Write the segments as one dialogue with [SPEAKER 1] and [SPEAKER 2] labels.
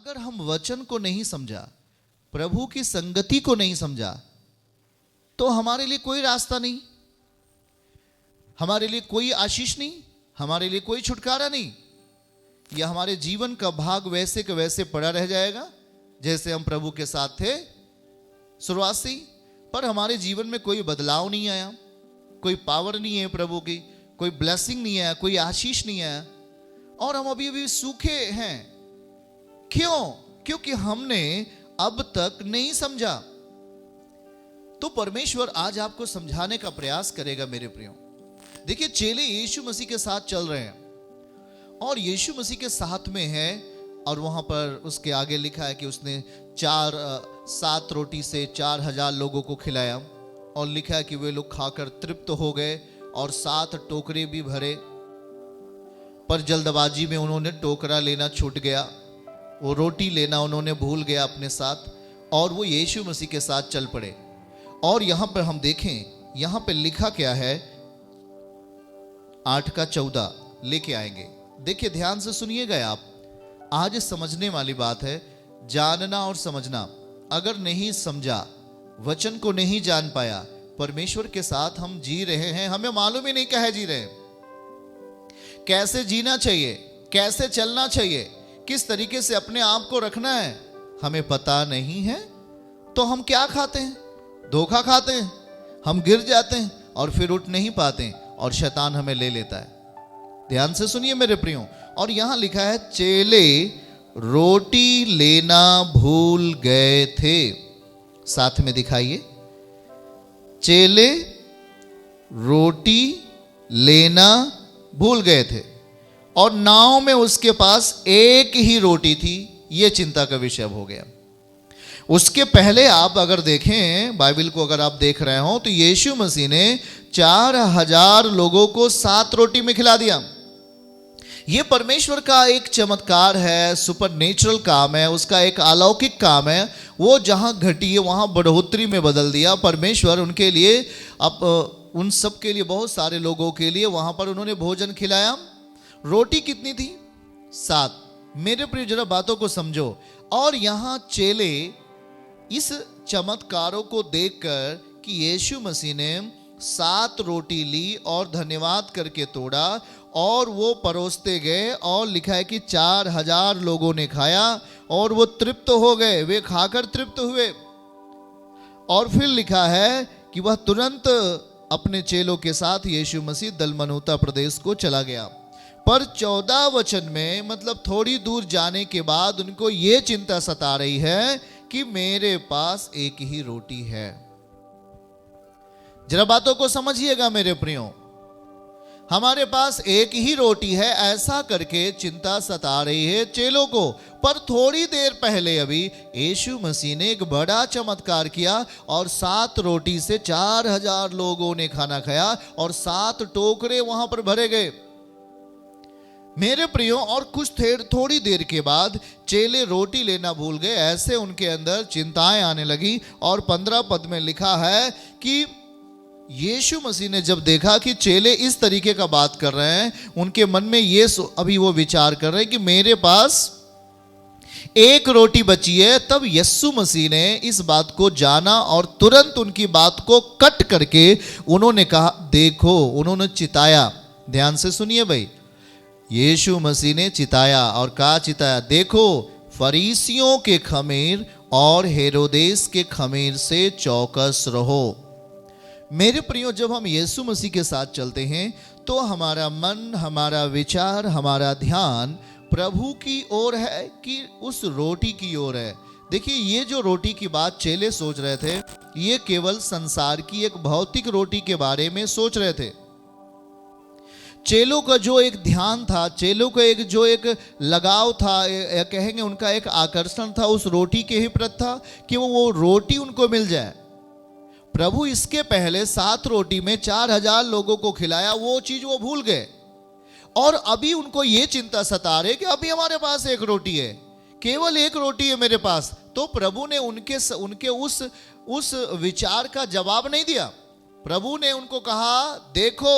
[SPEAKER 1] अगर हम वचन को नहीं समझा, प्रभु की संगति को नहीं समझा, तो हमारे लिए कोई रास्ता नहीं, हमारे लिए कोई आशीष नहीं, हमारे लिए कोई छुटकारा नहीं। यह हमारे जीवन का भाग वैसे के वैसे पड़ा रह जाएगा जैसे हम प्रभु के साथ थे शुरुआत से ही, पर हमारे जीवन में कोई बदलाव नहीं आया, कोई पावर नहीं है प्रभु की, कोई ब्लेसिंग नहीं आया, कोई आशीष नहीं आया, और हम अभी अभी सूखे हैं। क्यों? क्योंकि हमने अब तक नहीं समझा। तो परमेश्वर आज आपको समझाने का प्रयास करेगा मेरे प्रियो। देखिए, चेले यीशु मसीह के साथ चल रहे हैं और यीशु मसीह के साथ में है, और वहां पर उसके आगे लिखा है कि उसने 7 रोटी से 4000 लोगों को खिलाया, और लिखा है कि वे लोग खाकर तृप्त हो गए और 7 टोकरे भी भरे, पर जल्दबाजी में उन्होंने टोकरा लेना छूट गया, वो रोटी लेना उन्होंने भूल गया अपने साथ, और वो यीशु मसीह के साथ चल पड़े। और यहां पर हम देखें, यहां पर लिखा क्या है, 8:14 लेके आएंगे। देखिए, ध्यान से सुनिएगा आप, आज समझने वाली बात है, जानना और समझना। अगर नहीं समझा, वचन को नहीं जान पाया, परमेश्वर के साथ हम जी रहे हैं, हमें मालूम ही नहीं कहे जी रहे हैं, कैसे जीना चाहिए, कैसे चलना चाहिए, किस तरीके से अपने आप को रखना है, हमें पता नहीं है, तो हम क्या खाते हैं? धोखा खाते हैं, हम गिर जाते हैं और फिर उठ नहीं पाते, और शैतान हमें ले लेता है। ध्यान से सुनिए मेरे प्रियो, और यहां लिखा है, चेले रोटी लेना भूल गए थे। साथ में दिखाइए, चेले रोटी लेना भूल गए थे, और नाव में उसके पास एक ही रोटी थी। यह चिंता का विषय हो गया। उसके पहले आप अगर देखें, बाइबल को अगर आप देख रहे हो, तो यीशु मसीह ने 4000 लोगों को 7 रोटी में खिला दिया। यह परमेश्वर का एक चमत्कार है, सुपरनेचुरल काम है, उसका एक अलौकिक काम है। वो जहां घटी है वहां बढ़ोतरी में बदल दिया परमेश्वर उनके लिए। अब उन सब के लिए, बहुत सारे लोगों के लिए वहां पर उन्होंने भोजन खिलाया। रोटी कितनी थी? 7। मेरे प्रिय, जरा बातों को समझो। और यहां चेले इस चमत्कारों को देखकर कि यीशु मसीह ने 7 रोटी ली और धन्यवाद करके तोड़ा और वो परोसते गए, और लिखा है कि 4000 लोगों ने खाया और वो तृप्त हो गए, वे खाकर तृप्त हुए। और फिर लिखा है कि वह तुरंत अपने चेलों के साथ यीशु मसीह दलमनूता प्रदेश को चला गया। पर 14 वचन में, मतलब थोड़ी दूर जाने के बाद, उनको ये चिंता सता रही है कि मेरे पास एक ही रोटी है। जरा बातों को समझिएगा मेरे प्रियो, हमारे पास एक ही रोटी है, ऐसा करके चिंता सता रही है चेलों को। पर थोड़ी देर पहले अभी यीशु मसीह ने एक बड़ा चमत्कार किया, और 7 रोटी से 4000 लोगों ने खाना खाया, और 7 टोकरे वहां पर भरे गए मेरे प्रियो। और थोड़ी देर के बाद चेले रोटी लेना भूल गए, ऐसे उनके अंदर चिंताएं आने लगी। और 15 पद में लिखा है कि यीशु मसीह ने जब देखा कि चेले इस तरीके का बात कर रहे हैं, उनके मन में ये अभी वो विचार कर रहे हैं कि मेरे पास एक रोटी बची है, तब यीशु मसीह ने इस बात को जाना और तुरंत उनकी बात को कट करके उन्होंने कहा, देखो, उन्होंने चिताया। ध्यान से सुनिए भाई, यीशु मसीह ने चिताया, और कहा चिताया, देखो, फरीसियों के खमीर और हेरोदेस के खमीर से चौकस रहो। मेरे प्रियो, जब हम यीशु मसीह के साथ चलते हैं तो हमारा मन, हमारा विचार, हमारा ध्यान प्रभु की ओर है कि उस रोटी की ओर है। देखिए, ये जो रोटी की बात चेले सोच रहे थे, ये केवल संसार की एक भौतिक रोटी के बारे में सोच रहे थे। चेलों का जो एक ध्यान था, चेलों का एक लगाव था, या कहेंगे उनका एक आकर्षण था, उस रोटी के ही प्रति था कि वो रोटी उनको मिल जाए। प्रभु इसके पहले 7 रोटी में 4000 लोगों को खिलाया, वो चीज वो भूल गए, और अभी उनको ये चिंता सता रही कि अभी हमारे पास एक रोटी है, केवल एक रोटी है मेरे पास। तो प्रभु ने उनके उस विचार का जवाब नहीं दिया। प्रभु ने उनको कहा, देखो,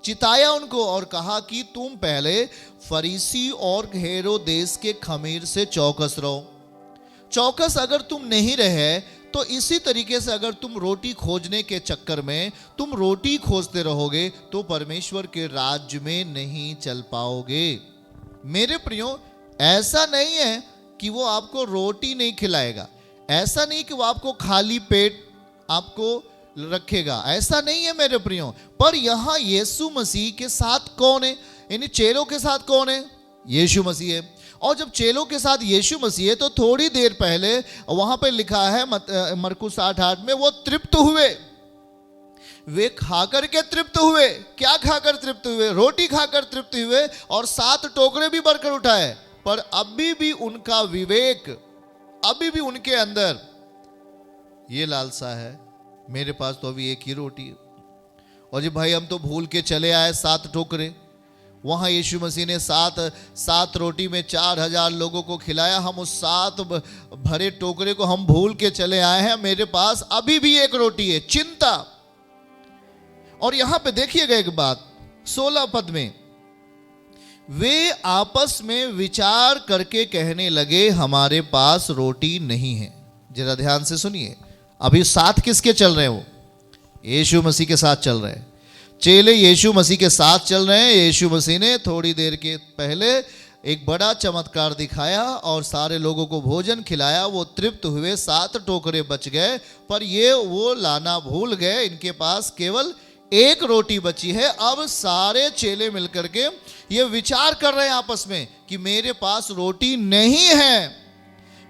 [SPEAKER 1] चिताया उनको और कहा कि तुम पहले फरीसी और हेरोदेस के खमीर से चौकस रहो। चौकस अगर तुम नहीं रहे तो इसी तरीके से अगर तुम रोटी खोजने के चक्कर में तुम रोटी खोजते रहोगे तो परमेश्वर के राज्य में नहीं चल पाओगे। मेरे प्रियो, ऐसा नहीं है कि वो आपको रोटी नहीं खिलाएगा, ऐसा नहीं कि वो आपको खाली पेट आपको रखेगा, ऐसा नहीं है मेरे प्रियो। पर यहां यीशु मसीह के साथ कौन है? यानी चेलों के साथ कौन है? यीशु मसीह है। और जब चेलों के साथ यीशु मसीह है तो थोड़ी देर पहले वहां पे लिखा है मरकुस 8:8 में, वो तृप्त हुए, वे खाकर के तृप्त हुए। क्या खाकर तृप्त हुए? रोटी खाकर तृप्त हुए और 7 टोकरे भी भरकर उठाए। पर अभी भी उनका विवेक, अभी भी उनके अंदर ये लालसा है, मेरे पास तो अभी एक ही रोटी है। और जी भाई, हम तो भूल के चले आए 7 टोकरे। वहां यीशु मसीह ने 7 रोटी में 4000 लोगों को खिलाया। हम उस 7 भरे टोकरे को हम भूल के चले आए हैं, मेरे पास अभी भी एक रोटी है। चिंता। और यहां पे देखिएगा एक बात, 16 पद में, वे आपस में विचार करके कहने लगे, हमारे पास रोटी नहीं है। जरा ध्यान से सुनिए, अभी साथ किसके चल रहे हैं? वो यीशु मसीह के साथ चल रहे हैं। चेले यीशु मसीह के साथ चल रहे हैं। यीशु मसीह ने थोड़ी देर के पहले एक बड़ा चमत्कार दिखाया और सारे लोगों को भोजन खिलाया। वो तृप्त हुए, 7 टोकरे बच गए, पर ये वो लाना भूल गए। इनके पास केवल एक रोटी बची है। अब सारे चेले मिलकर के ये विचार कर रहे हैं आपस में कि मेरे पास रोटी नहीं है,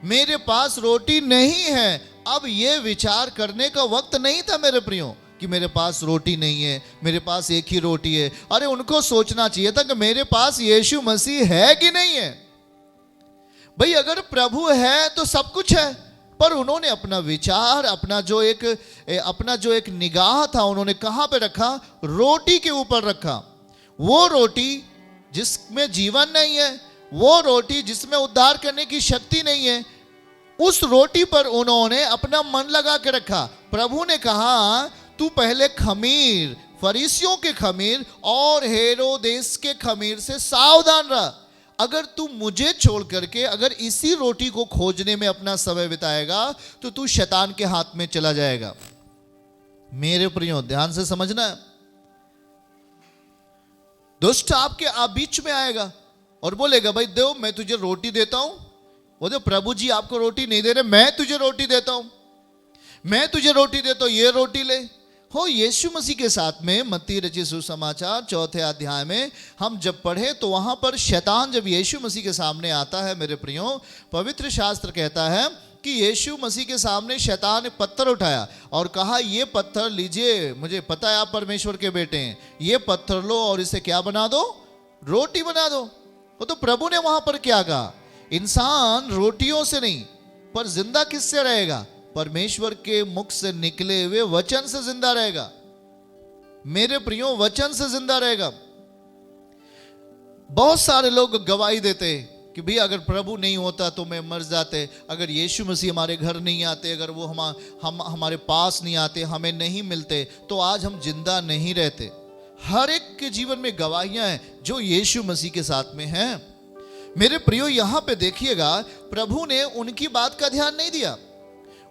[SPEAKER 1] मेरे पास रोटी नहीं है। अब ये विचार करने का वक्त नहीं था मेरे प्रियो कि मेरे पास रोटी नहीं है, मेरे पास एक ही रोटी है। अरे उनको सोचना चाहिए था कि मेरे पास यीशु मसीह है कि नहीं है। भाई अगर प्रभु है तो सब कुछ है। पर उन्होंने अपना विचार, अपना जो एक निगाह था, उन्होंने कहां पे रखा? रोटी के ऊपर रखा। वो रोटी जिसमें जीवन नहीं है, वो रोटी जिसमें उद्धार करने की शक्ति नहीं है, उस रोटी पर उन्होंने अपना मन लगा के रखा। प्रभु ने कहा, तू पहले खमीर, फरीसियों के खमीर और हेरोदेस के खमीर से सावधान रह। अगर तू मुझे छोड़ करके अगर इसी रोटी को खोजने में अपना समय बिताएगा तो तू शैतान के हाथ में चला जाएगा। मेरे प्रियो, ध्यान से समझना, दुष्ट आपके बीच में आएगा और बोलेगा, भाई देव मैं तुझे रोटी देता हूं। वो जो प्रभु जी आपको रोटी नहीं दे रहे, मैं तुझे रोटी देता हूं, मैं तुझे रोटी देता हूं, ये रोटी ले। हो यीशु मसीह के साथ में मत्ती रचित सुसमाचार 4 अध्याय में हम जब पढ़े तो वहां पर शैतान जब यीशु मसीह के सामने आता है, मेरे प्रियो, पवित्र शास्त्र कहता है कि यीशु मसीह के सामने शैतान ने पत्थर उठाया और कहा, ये पत्थर लीजिए, मुझे पता है आप परमेश्वर के बेटे हैं, ये पत्थर लो और इसे क्या बना दो? रोटी बना दो। वो तो प्रभु ने वहां पर क्या कहा? इंसान रोटियों से नहीं, पर जिंदा किससे रहेगा? परमेश्वर के मुख से निकले हुए वचन से जिंदा रहेगा। मेरे प्रियो, वचन से जिंदा रहेगा। बहुत सारे लोग गवाही देते कि भाई अगर प्रभु नहीं होता तो मैं मर जाते, अगर यीशु मसीह हमारे घर नहीं आते, अगर वो हमारे पास नहीं आते, हमें नहीं मिलते, तो आज हम जिंदा नहीं रहते। हर एक के जीवन में गवाहियां हैं जो यीशु मसीह के साथ में हैं। मेरे प्रियो, यहां पे देखिएगा, प्रभु ने उनकी बात का ध्यान नहीं दिया।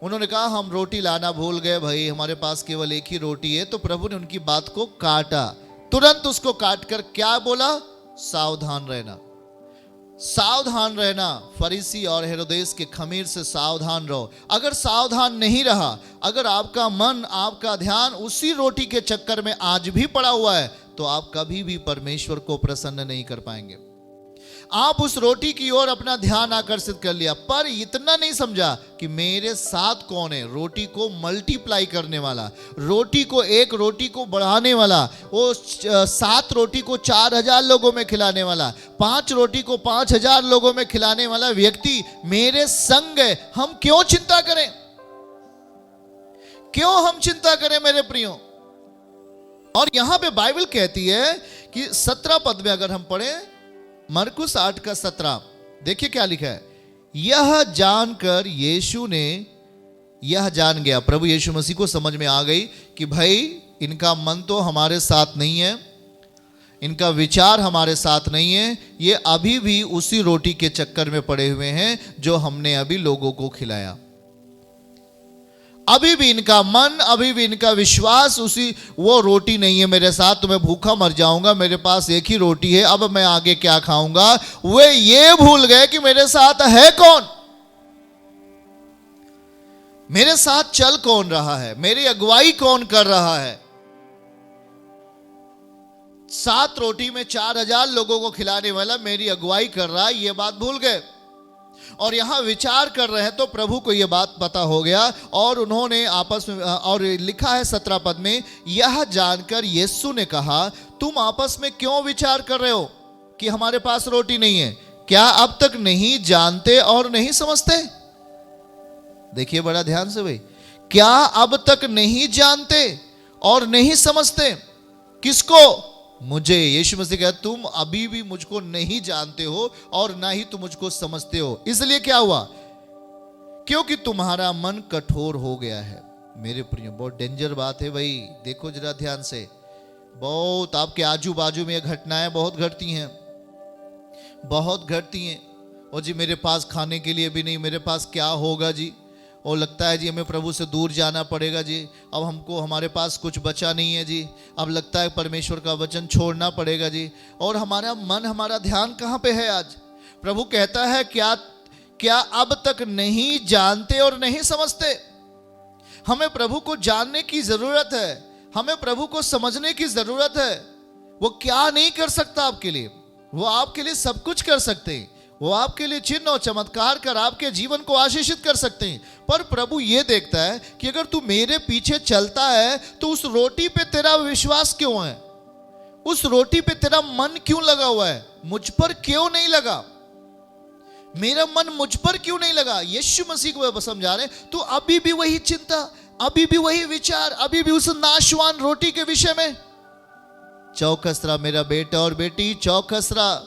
[SPEAKER 1] उन्होंने कहा, हम रोटी लाना भूल गए भाई, हमारे पास केवल एक ही रोटी है। तो प्रभु ने उनकी बात को काटा, तुरंत उसको काट कर क्या बोला? सावधान रहना, सावधान रहना, फरीसी और हेरोदेस के खमीर से सावधान रहो। अगर सावधान नहीं रहा, अगर आपका मन, आपका ध्यान उसी रोटी के चक्कर में आज भी पड़ा हुआ है, तो आप कभी भी परमेश्वर को प्रसन्न नहीं कर पाएंगे। आप उस रोटी की ओर अपना ध्यान आकर्षित कर लिया, पर इतना नहीं समझा कि मेरे साथ कौन है? रोटी को मल्टीप्लाई करने वाला, एक रोटी को बढ़ाने वाला, वो 7 रोटी को 4000 लोगों में खिलाने वाला, 5 रोटी को 5000 लोगों में खिलाने वाला व्यक्ति मेरे संग है। हम क्यों चिंता करें? क्यों हम चिंता करें मेरे प्रियो? और यहां पे बाइबल कहती है कि 17 पद में अगर हम पढ़ें, मरकुस 8:17, देखिए क्या लिखा है। यह जानकर यीशु ने, यह जान गया, प्रभु यीशु मसीह को समझ में आ गई कि भाई इनका मन तो हमारे साथ नहीं है, इनका विचार हमारे साथ नहीं है। ये अभी भी उसी रोटी के चक्कर में पड़े हुए हैं जो हमने अभी लोगों को खिलाया। अभी भी इनका मन, अभी भी इनका विश्वास उसी वो रोटी नहीं है मेरे साथ, तो मैं भूखा मर जाऊंगा, मेरे पास एक ही रोटी है, अब मैं आगे क्या खाऊंगा। वे ये भूल गए कि मेरे साथ है कौन, मेरे साथ चल कौन रहा है, मेरी अगुवाई कौन कर रहा है। 7 रोटी में 4000 लोगों को खिलाने वाला मेरी अगुवाई कर रहा है, ये बात भूल गए। और यहां विचार कर रहे हैं तो प्रभु को यह बात पता हो गया और उन्होंने आपस में, और लिखा है 17 पद में, यह जानकर यीशु ने कहा, तुम आपस में क्यों विचार कर रहे हो कि हमारे पास रोटी नहीं है? क्या अब तक नहीं जानते और नहीं समझते? देखिए बड़ा ध्यान से भाई, क्या अब तक नहीं जानते और नहीं समझते? किसको? मुझे। यीशु मसीह कहता, तुम अभी भी मुझको नहीं जानते हो और ना ही तुम मुझको समझते हो। इसलिए क्या हुआ? क्योंकि तुम्हारा मन कठोर हो गया है। मेरे प्रिय, बहुत डेंजर बात है भाई, देखो जरा ध्यान से। बहुत आपके आजू बाजू में ये घटनाएं बहुत घटती हैं, बहुत घटती हैं। और जी मेरे पास खाने के लिए भी नहीं, मेरे पास क्या होगा जी, और लगता है जी हमें प्रभु से दूर जाना पड़ेगा जी, अब हमको हमारे पास कुछ बचा नहीं है जी, अब लगता है परमेश्वर का वचन छोड़ना पड़ेगा जी। और हमारा मन, हमारा ध्यान कहाँ पे है आज? प्रभु कहता है, क्या अब तक नहीं जानते और नहीं समझते? हमें प्रभु को जानने की जरूरत है, हमें प्रभु को समझने की जरूरत है। वो क्या नहीं कर सकता आपके लिए? वो आपके लिए सब कुछ कर सकते हैं। वो आपके लिए चिन्ह और चमत्कार कर आपके जीवन को आशीषित कर सकते हैं। पर प्रभु ये देखता है कि अगर तू मेरे पीछे चलता है तो उस रोटी पे तेरा विश्वास क्यों है? उस रोटी पे तेरा मन क्यों लगा हुआ है? मुझ पर क्यों नहीं लगा? मेरा मन मुझ पर क्यों नहीं लगा? यीशु मसीह को समझा रहे, तू अभी भी वही चिंता, अभी भी वही विचार, अभी भी उस नाशवान रोटी के विषय में चौकस रहा। मेरा बेटा और बेटी, चौकस रहा।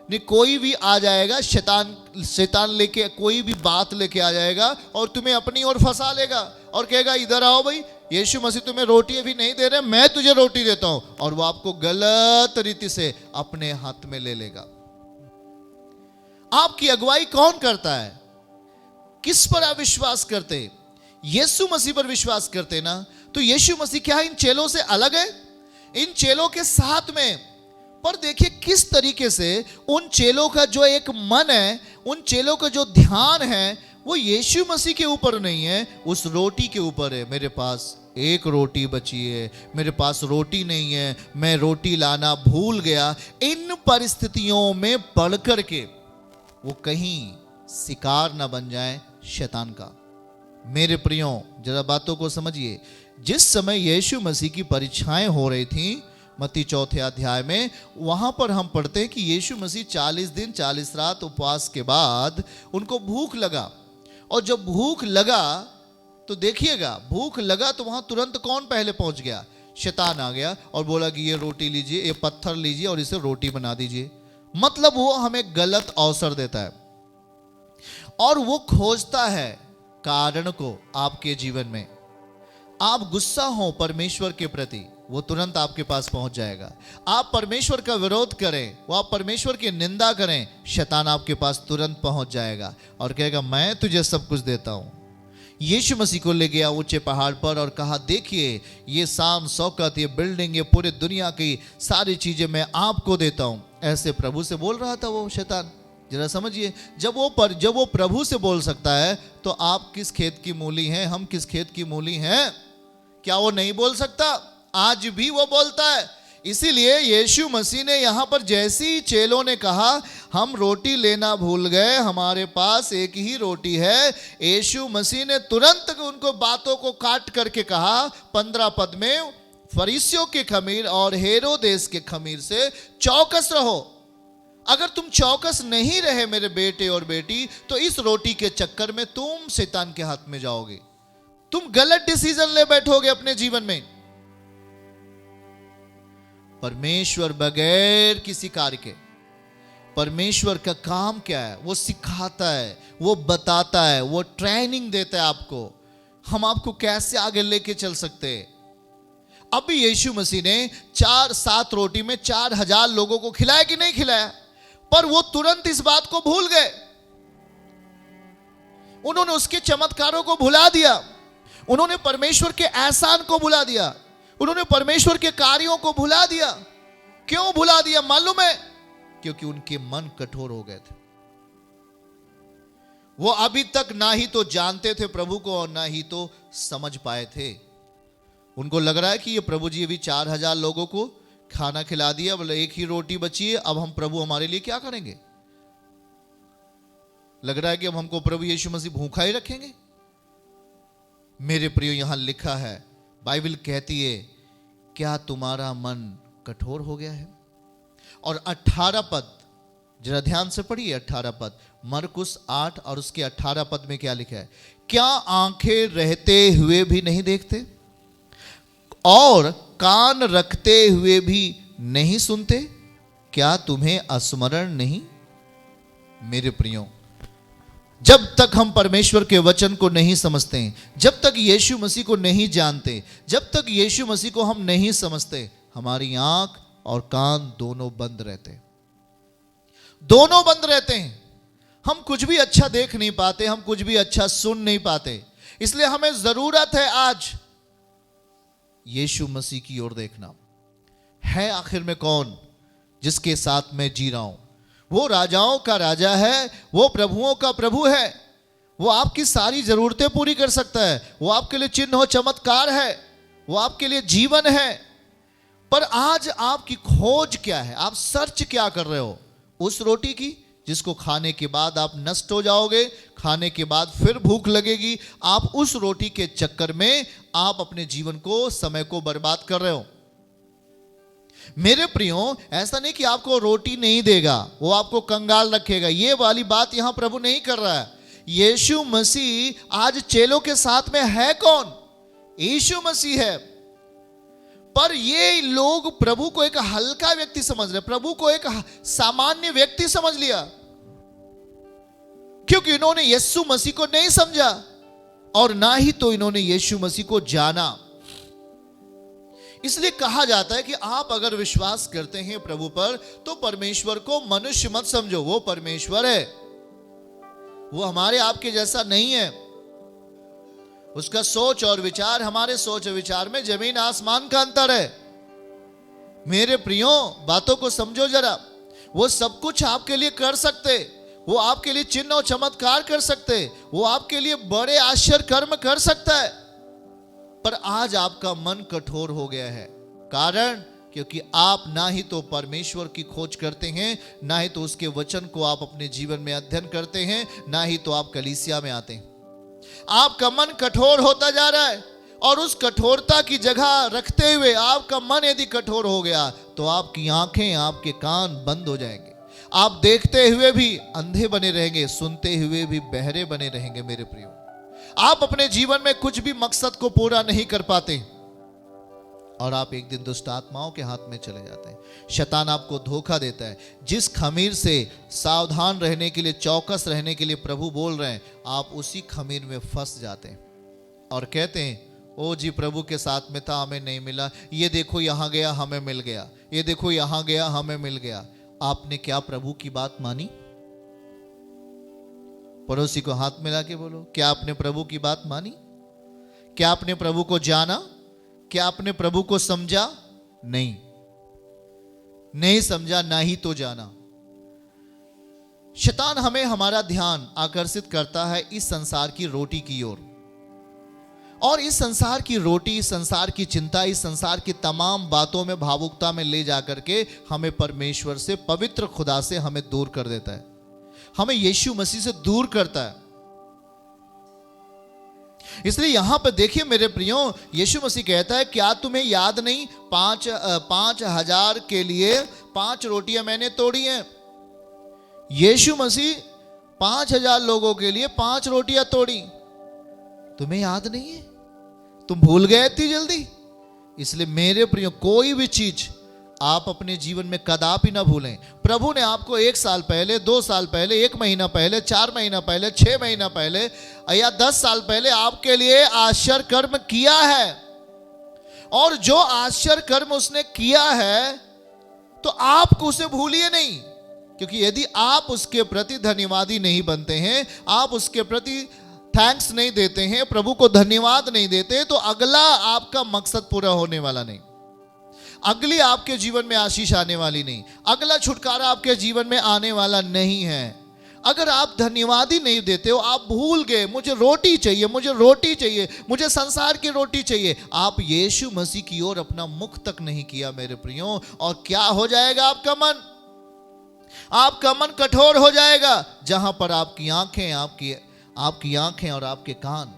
[SPEAKER 1] नहीं, कोई भी आ जाएगा, शैतान लेके कोई भी बात लेके आ जाएगा और तुम्हें अपनी ओर फंसा लेगा और कहेगा, इधर आओ भाई, यीशु मसीह तुम्हें रोटी अभी नहीं दे रहे, मैं तुझे रोटी देता हूं। और वो आपको गलत रीति से अपने हाथ में ले लेगा। आपकी अगुवाई कौन करता है? किस पर आप विश्वास करते? यीशु मसीह पर विश्वास करते ना, तो यीशु मसीह क्या इन चेलों से अलग है? इन चेलों के साथ में। पर देखिए किस तरीके से उन चेलों का जो एक मन है, उन चेलों का जो ध्यान है, वो यीशु मसीह के ऊपर नहीं है, उस रोटी के ऊपर है। मेरे पास एक रोटी बची है, मेरे पास रोटी नहीं है, मैं रोटी लाना भूल गया। इन परिस्थितियों में पड़ करके वो कहीं शिकार ना बन जाए शैतान का। मेरे प्रियो, जरा बातों को समझिए। जिस समय यीशु मसीह की परीक्षाएं हो रही थी मत्ती 4 अध्याय में, वहां पर हम पढ़ते हैं कि यीशु मसीह 40 दिन 40 रात उपवास के बाद उनको भूख लगा। और जब भूख लगा तो देखिएगा, भूख लगा तो वहां तुरंत कौन पहले पहुंच गया? शैतान आ गया और बोला कि ये रोटी लीजिए, ये पत्थर लीजिए और इसे रोटी बना दीजिए। मतलब वो हमें गलत अवसर देता है और वो खोजता है कारण को आपके जीवन में। आप गुस्सा हो परमेश्वर के प्रति, वो तुरंत आपके पास पहुंच जाएगा। आप परमेश्वर का विरोध करें, वो आप परमेश्वर की निंदा करें, शैतान आपके पास तुरंत पहुंच जाएगा और कहेगा, मैं तुझे सब कुछ देता हूं। यीशु मसीह को ले गया ऊंचे पहाड़ पर और कहा, देखिए ये शान शौकत, ये बिल्डिंग, ये पूरी दुनिया की सारी चीजें मैं आपको देता हूं। ऐसे प्रभु से बोल रहा था वो शैतान। जरा समझिए, जब वो प्रभु से बोल सकता है तो आप किस खेत की मूली हैं, हम किस खेत की मूली हैं? क्या वो नहीं बोल सकता? आज भी वो बोलता है। इसीलिए यीशु मसीह ने यहां पर जैसे ही चेलों ने कहा, हम रोटी लेना भूल गए, हमारे पास एक ही रोटी है, यीशु मसीह ने तुरंत उनको बातों को काट करके कहा 15 पद में, फरीसियों के खमीर और हेरोदेस के खमीर से चौकस रहो। अगर तुम चौकस नहीं रहे मेरे बेटे और बेटी, तो इस रोटी के चक्कर में तुम शैतान के हाथ में जाओगे, तुम गलत डिसीजन ले बैठोगे अपने जीवन में। परमेश्वर बगैर किसी कार्य के, परमेश्वर का काम क्या है? वो सिखाता है, वो बताता है, वो ट्रेनिंग देता है आपको, हम आपको कैसे आगे लेके चल सकते हैं। अब भी यीशु मसीह ने 7 रोटी में 4000 लोगों को खिलाया कि नहीं खिलाया? पर वो तुरंत इस बात को भूल गए। उन्होंने उसके चमत्कारों को भुला दिया, उन्होंने परमेश्वर के एहसान को भुला दिया, उन्होंने परमेश्वर के कार्यों को भुला दिया। क्यों भुला दिया मालूम है? क्योंकि उनके मन कठोर हो गए थे। वो अभी तक ना ही तो जानते थे प्रभु को और ना ही तो समझ पाए थे। उनको लग रहा है कि ये प्रभु जी अभी 4000 लोगों को खाना खिला दिया, बोले एक ही रोटी बची है, अब हम प्रभु हमारे लिए क्या करेंगे? लग रहा है कि अब हमको प्रभु यीशु मसीह भूखा ही रखेंगे। मेरे प्रियो, यहां लिखा है, बाइबल कहती है, क्या तुम्हारा मन कठोर हो गया है? और 18 पद जरा ध्यान से पढ़िए। 18 पद, मरकुस 8 और उसके 18 पद में क्या लिखा है? क्या आंखें रहते हुए भी नहीं देखते और कान रखते हुए भी नहीं सुनते? क्या तुम्हें स्मरण नहीं? मेरे प्रियो, जब तक हम परमेश्वर के वचन को नहीं समझते हैं, जब तक यीशु मसीह को नहीं जानते, जब तक यीशु मसीह को हम नहीं समझते, हमारी आंख और कान दोनों बंद रहते हैं, दोनों बंद रहते हैं। हम कुछ भी अच्छा देख नहीं पाते, हम कुछ भी अच्छा सुन नहीं पाते। इसलिए हमें जरूरत है आज यीशु मसीह की ओर देखना। है आखिर में कौन जिसके साथ मैं जी रहा हूं? वो राजाओं का राजा है, वो प्रभुओं का प्रभु है। वो आपकी सारी जरूरतें पूरी कर सकता है, वो आपके लिए चिन्ह और चमत्कार है, वो आपके लिए जीवन है। पर आज आपकी खोज क्या है? आप सर्च क्या कर रहे हो? उस रोटी की जिसको खाने के बाद आप नष्ट हो जाओगे, खाने के बाद फिर भूख लगेगी। आप उस रोटी के चक्कर में आप अपने जीवन को, समय को बर्बाद कर रहे हो। मेरे प्रियो, ऐसा नहीं कि आपको रोटी नहीं देगा, वो आपको कंगाल रखेगा, ये वाली बात यहां प्रभु नहीं कर रहा है। यीशु मसीह आज चेलों के साथ में है कौन? यीशु मसीह है। पर ये लोग प्रभु को एक हल्का व्यक्ति समझ रहे, प्रभु को एक सामान्य व्यक्ति समझ लिया, क्योंकि इन्होंने यीशु मसीह को नहीं समझा और ना ही तो इन्होंने यीशु मसीह को जाना। इसलिए कहा जाता है कि आप अगर विश्वास करते हैं प्रभु पर, तो परमेश्वर को मनुष्य मत समझो, वो परमेश्वर है, वो हमारे आपके जैसा नहीं है। उसका सोच और विचार हमारे सोच और विचार में जमीन आसमान का अंतर है। मेरे प्रियो, बातों को समझो जरा। वो सब कुछ आपके लिए कर सकते, वो आपके लिए चिन्ह और चमत्कार कर सकते, वो आपके लिए बड़े आश्चर्य कर्म कर सकता है, पर आज आपका मन कठोर हो गया है। कारण क्योंकि आप ना ही तो परमेश्वर की खोज करते हैं, ना ही तो उसके वचन को आप अपने जीवन में अध्ययन करते हैं, ना ही तो आप कलीसिया में आते हैं। आपका मन कठोर होता जा रहा है, और उस कठोरता की जगह रखते हुए आपका मन यदि कठोर हो गया तो आपकी आंखें, आपके कान बंद हो जाएंगे। आप देखते हुए भी अंधे बने रहेंगे, सुनते हुए भी बहरे बने रहेंगे। मेरे प्रियो, आप अपने जीवन में कुछ भी मकसद को पूरा नहीं कर पाते और आप एक दिन दुष्ट आत्माओं के हाथ में चले जाते हैं। शैतान आपको धोखा देता है। जिस खमीर से सावधान रहने के लिए, चौकस रहने के लिए प्रभु बोल रहे हैं, आप उसी खमीर में फंस जाते हैं और कहते हैं, ओ जी प्रभु के साथ में था, हमें नहीं मिला। ये देखो यहां गया, हमें मिल गया। ये देखो यहां गया, हमें मिल गया। आपने क्या प्रभु की बात मानी? पड़ोसी को हाथ मिला के बोलो, क्या आपने प्रभु की बात मानी? क्या आपने प्रभु को जाना? क्या आपने प्रभु को समझा? नहीं, नहीं समझा, ना ही तो जाना। शैतान हमें, हमारा ध्यान आकर्षित करता है इस संसार की रोटी की ओर, और इस संसार की रोटी, इस संसार की चिंता, इस संसार की तमाम बातों में, भावुकता में ले जाकर के हमें परमेश्वर से, पवित्र खुदा से हमें दूर कर देता है, हमें यीशु मसीह से दूर करता है। इसलिए यहां पर देखिए मेरे प्रियो, यीशु मसीह कहता है, क्या तुम्हें याद नहीं 5,000 के लिए 5 रोटियां मैंने तोड़ी हैं। यीशु मसीह 5,000 लोगों के लिए 5 रोटियां तोड़ी, तुम्हें याद नहीं है? तुम भूल गए इतनी जल्दी? इसलिए मेरे प्रियो, कोई भी चीज आप अपने जीवन में कदापि ना भूलें। प्रभु ने आपको 1 साल पहले, 2 साल पहले, 1 महीना पहले, 4 महीना पहले, 6 महीना पहले या 10 साल पहले आपके लिए आश्चर्य कर्म किया है। और जो आश्चर्य कर्म उसने किया है तो आप उसे भूलिए नहीं, क्योंकि यदि आप उसके प्रति धन्यवादी नहीं बनते हैं, आप उसके प्रति थैंक्स नहीं देते हैं, प्रभु को धन्यवाद नहीं देते, तो अगला आपका मकसद पूरा होने वाला नहीं, अगली आपके जीवन में आशीष आने वाली नहीं, अगला छुटकारा आपके जीवन में आने वाला नहीं है। अगर आप धन्यवादी नहीं देते हो, आप भूल गए मुझे रोटी चाहिए, मुझे रोटी चाहिए, मुझे संसार की रोटी चाहिए, आप यीशु मसीह की ओर अपना मुख तक नहीं किया मेरे प्रियो, और क्या हो जाएगा आपका मन? आपका मन कठोर हो जाएगा, जहां पर आपकी आंखें और आपके कान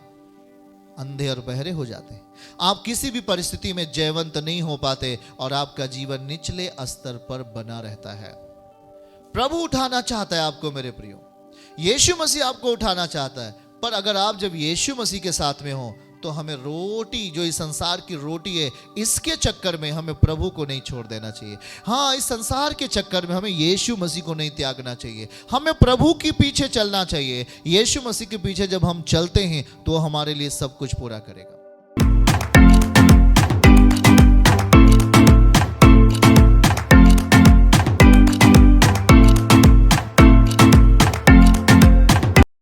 [SPEAKER 1] अंधे और बहरे हो जाते हैं। आप किसी भी परिस्थिति में जयवंत नहीं हो पाते और आपका जीवन निचले स्तर पर बना रहता है। प्रभु उठाना चाहता है आपको मेरे प्रियो, यीशु मसीह आपको उठाना चाहता है, पर अगर आप जब यीशु मसीह के साथ में हो तो हमें रोटी, जो इस संसार की रोटी है, इसके चक्कर में हमें प्रभु को नहीं छोड़ देना चाहिए। हाँ, इस संसार के चक्कर में हमें यीशु मसीह को नहीं त्यागना चाहिए, हमें प्रभु के पीछे चलना चाहिए। यीशु मसीह के पीछे जब हम चलते हैं तो हमारे लिए सब कुछ पूरा करेगा।